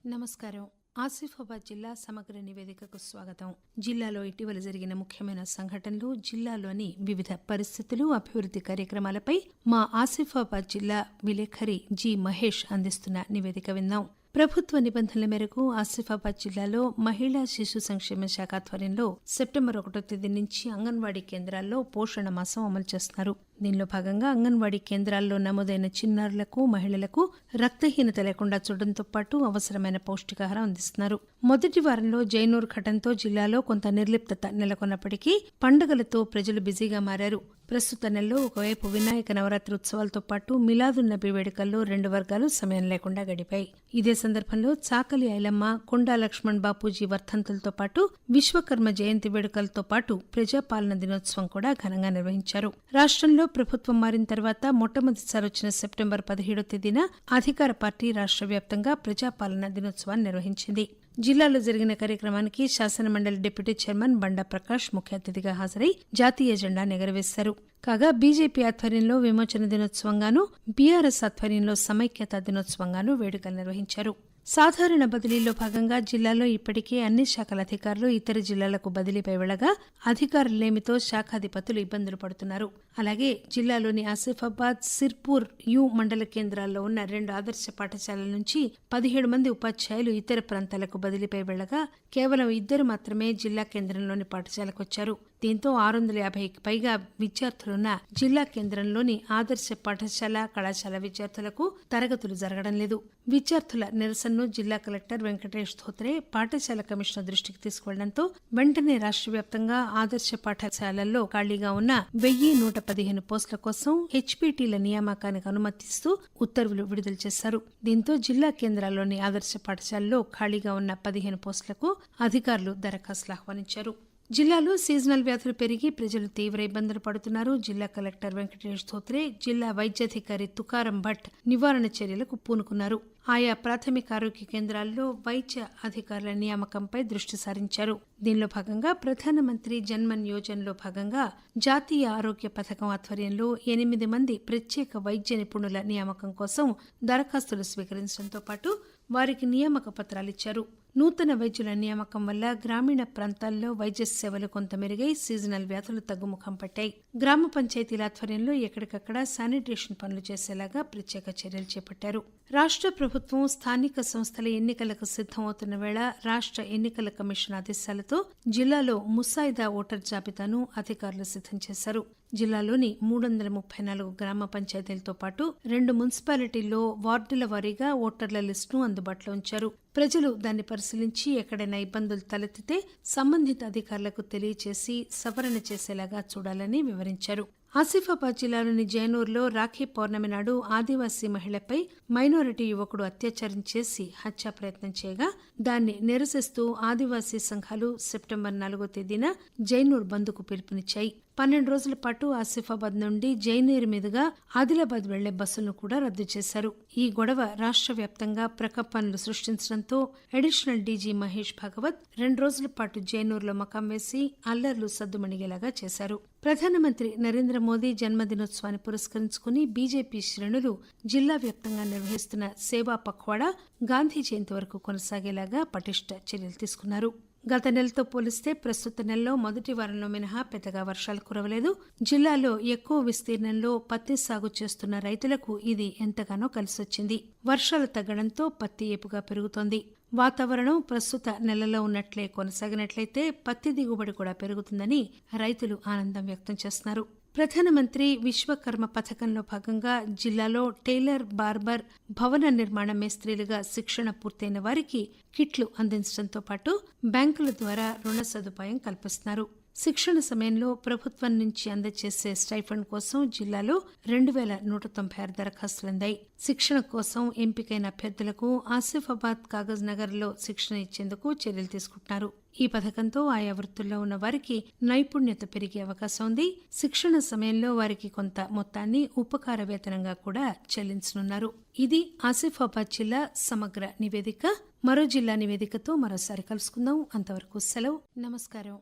నమస్కారం. ఆసిఫాబాద్ జిల్లా సమగ్ర నివేదికకు స్వాగతం. జిల్లాలో ఇటీవల జరిగిన ముఖ్యమైన సంఘటనలు, జిల్లాలోని వివిధ పరిస్థితులు, అభివృద్ది కార్యక్రమాలపై మా ఆసిఫాబాద్ జిల్లా విలేకరి జి. మహేష్ అందిస్తున్న నివేదిక విందాం. ప్రభుత్వ నిబంధనల మేరకు ఆసిఫాబాద్ జిల్లాలో మహిళా శిశు సంక్షేమ శాఖ ఆధ్వర్యంలో సెప్టెంబర్ 1వ తేదీ నుంచి అంగన్వాడీ కేంద్రాల్లో పోషణ మాసం అమలు చేస్తున్నారు. దీనిలో భాగంగా అంగన్వాడీ కేంద్రాల్లో నమోదైన చిన్నారులకు, మహిళలకు రక్తహీనత లేకుండా చూడడంతో పాటు అవసరమైన పౌష్టికాహారం అందిస్తున్నారు. మొదటి వారంలో జైనూర్ ఘటనతో జిల్లాలో కొంత నిర్లిప్తత నెలకొన్నప్పటికీ పండుగలతో ప్రజలు బిజీగా మారారు. ప్రస్తుత నెలలో ఒకవైపు వినాయక నవరాత్రి ఉత్సవాలతో పాటు మిలాదున్నబీ వేడుకల్లో 2 వర్గాలు సమయం లేకుండా గడిపాయి. ఇదే సందర్భంలో చాకలి ఐలమ్మ, కొండా లక్ష్మణ్ బాపూజీ వర్ధంతులతో పాటు విశ్వకర్మ జయంతి వేడుకలతో పాటు ప్రజాపాలన దినోత్సవం కూడా ఘనంగా నిర్వహించారు. రాష్ట్రంలో ప్రభుత్వం మారిన తర్వాత మొట్టమొదటిసారి వచ్చిన సెప్టెంబర్ 17వ తేదీన అధికార పార్టీ రాష్ట్ర వ్యాప్తంగా ప్రజాపాలన దినోత్సవాన్ని నిర్వహించింది. జిల్లాలో జరిగిన కార్యక్రమానికి శాసనమండలి డిప్యూటీ చైర్మన్ బండా ప్రకాష్ ముఖ్య అతిథిగా హాజరై జాతీయ జెండాను ఎగురవేశారు. కాగా బీజేపీ ఆధ్వర్యంలో విమోచన దినోత్సవంగాను, బీఆర్ఎస్ ఆధ్వర్యంలో సమైక్యతా దినోత్సవంగాను వేడుకలు నిర్వహించారు. సాధారణ బదిలీలో భాగంగా జిల్లాలో ఇప్పటికే అన్ని శాఖల అధికారులు ఇతర జిల్లాలకు బదిలీపై వెళ్లగా అధికారులేమితో శాఖాధిపతులు ఇబ్బందులు పడుతున్నారు. అలాగే జిల్లాలోని ఆసిఫాబాద్, సిర్పూర్ యు మండల కేంద్రాల్లో ఉన్న 2 ఆదర్శ పాఠశాలల నుంచి 17 మంది ఉపాధ్యాయులు ఇతర ప్రాంతాలకు బదిలీపై వెళ్లగా కేవలం 2 మాత్రమే జిల్లా కేంద్రంలోని పాఠశాలకు వచ్చారు. దీంతో 650కి పైగా విద్యార్థులున్న జిల్లా కేంద్రంలోని ఆదర్శ పాఠశాల, కళాశాల విద్యార్థులకు తరగతులు జరగడం లేదు. విద్యార్థుల నిరసనను జిల్లా కలెక్టర్ వెంకటేష్ ధోత్రే పాఠశాల కమిషనర్ దృష్టికి తీసుకువెళ్లడంతో వెంటనే రాష్ట్ర వ్యాప్తంగా ఆదర్శ పాఠశాలల్లో ఖాళీగా ఉన్న 1115 పోస్టుల కోసం హెచ్పీటీల నియామకానికి అనుమతిస్తూ ఉత్తర్వులు విడుదల చేశారు. దీంతో జిల్లా కేంద్రాల్లోని ఆదర్శ పాఠశాలలో ఖాళీగా ఉన్న 15 పోస్టులకు అధికారులు దరఖాస్తులు ఆహ్వానించారు. జిల్లాలో సీజనల్ వ్యాధులు పెరిగి ప్రజలు తీవ్ర ఇబ్బందులు పడుతున్నారు. జిల్లా కలెక్టర్ వెంకటేష్ ధోత్రే, జిల్లా వైద్యాధికారి తుకారం భట్ నివారణ చర్యలకు పూనుకున్నారు. ఆయా ప్రాథమిక ఆరోగ్య కేంద్రాల్లో వైద్య అధికారుల నియామకంపై దృష్టి సారించారు. దీనిలో భాగంగా ప్రధానమంత్రి జన్మన్ యోజనలో భాగంగా జాతీయ ఆరోగ్య పథకం ఆధ్వర్యంలో 8 మంది ప్రత్యేక వైద్య నిపుణుల నియామకం కోసం దరఖాస్తులు స్వీకరించడంతో పాటు వారికి నియామక పత్రాలిచ్చారు. నూతన వైద్యుల నియామకం వల్ల గ్రామీణ ప్రాంతాల్లో వైద్య సేవలు కొంత మెరుగై సీజనల్ వ్యాధులు తగ్గుముఖం పట్టాయి. గ్రామ పంచాయతీల ఆధ్వర్యంలో ఎక్కడికక్కడ శానిటేషన్ పనులు చేసేలాగా ప్రత్యేక చర్యలు చేపట్టారు. రాష్ట్ర ప్రభుత్వం స్థానిక సంస్థల ఎన్నికలకు సిద్దమవుతున్న వేళ రాష్ట్ర ఎన్నికల కమిషన్ ఆదేశాలతో జిల్లాలో ముసాయిదా ఓటర్ జాబితాను అధికారులు సిద్దం చేశారు. జిల్లాలోని 334 గ్రామ పంచాయతీలతో పాటు 2 మున్సిపాలిటీల్లో వార్డుల వారీగా ఓటర్ల లిస్టును అందుబాటులో ఉంచారు. ప్రజలు దాన్ని పరిశీలించి ఎక్కడైనా ఇబ్బందులు తలెత్తితే సంబంధిత అధికారులకు తెలియచేసి సవరణ చేసేలాగా చూడాలని వివరించారు. ఆసిఫాబాద్ జిల్లాలోని జైనూర్లో రాఖీ పౌర్ణమి నాడు ఆదివాసీ మహిళపై మైనారిటీ యువకుడు అత్యాచారం చేసి హత్యా ప్రయత్నం చేయగా దాన్ని నిరసిస్తూ ఆదివాసీ సంఘాలు సెప్టెంబర్ 4వ తేదీన జైనూర్ బంద్కు పిలుపునిచ్చాయి. 12 రోజుల పాటు ఆసిఫాబాద్ నుండి జైనూర్ మీదుగా ఆదిలాబాద్ వెళ్లే బస్సులను కూడా రద్దు చేశారు. ఈ గొడవ రాష్ట్ర వ్యాప్తంగా ప్రకంపనలు సృష్టించడంతో అడిషనల్ డీజీ మహేష్ భాగవత్ 2 రోజుల పాటు జైనూర్లో మకాం వేసి అల్లర్లు సద్దుమణిగేలాగా చేశారు. ప్రధానమంత్రి నరేంద్ర మోదీ జన్మదినోత్సవాన్ని పురస్కరించుకుని బీజేపీ శ్రేణులు జిల్లా వ్యాప్తంగా నిర్వహిస్తున్న సేవా పఖ్వాడా గాంధీ జయంతి వరకు కొనసాగేలాగా పటిష్ట చర్యలు తీసుకున్నారు. గత నెలతో పోలిస్తే ప్రస్తుత నెలలో మొదటి వారంలో మినహా పెద్దగా వర్షాలు కురవలేదు. జిల్లాలో ఎక్కువ విస్తీర్ణంలో పత్తి సాగు చేస్తున్న రైతులకు ఇది ఎంతగానో కలిసొచ్చింది. వర్షాలు తగ్గడంతో పత్తి ఏపుగా పెరుగుతోంది. వాతావరణం ప్రస్తుత నెలలో ఉన్నట్లే కొనసాగినట్లయితే పత్తి దిగుబడి కూడా పెరుగుతుందని రైతులు ఆనందం వ్యక్తం చేస్తున్నారు. ప్రధానమంత్రి విశ్వకర్మ పథకంలో భాగంగా జిల్లాలో టైలర్, బార్బర్, భవన నిర్మాణ మేస్త్రీలుగా శిక్షణ పూర్తయిన వారికి కిట్లు అందించడంతో పాటు బ్యాంకుల ద్వారా రుణ సదుపాయం కల్పిస్తున్నారు. శిక్షణ సమయంలో ప్రభుత్వం నుంచి అందజేసే స్టైఫండ్ కోసం జిల్లాలో 2196 దరఖాస్తులందాయి. శిక్షణ కోసం ఎంపికైన అభ్యర్థులకు ఆసిఫాబాద్, కాగజ్ నగర్ లో శిక్షణ ఇచ్చేందుకు చర్యలు తీసుకుంటున్నారు. ఈ పథకంతో ఆయా వృత్తుల్లో ఉన్న వారికి నైపుణ్యత పెరిగే అవకాశం ఉంది. శిక్షణ సమయంలో వారికి కొంత మొత్తాన్ని ఉపకార వేతనంగా కూడా చెల్లించనున్నారు. ఇది ఆసిఫాబాద్ జిల్లా సమగ్ర నివేదిక. మరో జిల్లా నివేదికతో మరోసారి కలుసుకుందాం. అంతవరకు సెలవు. నమస్కారం.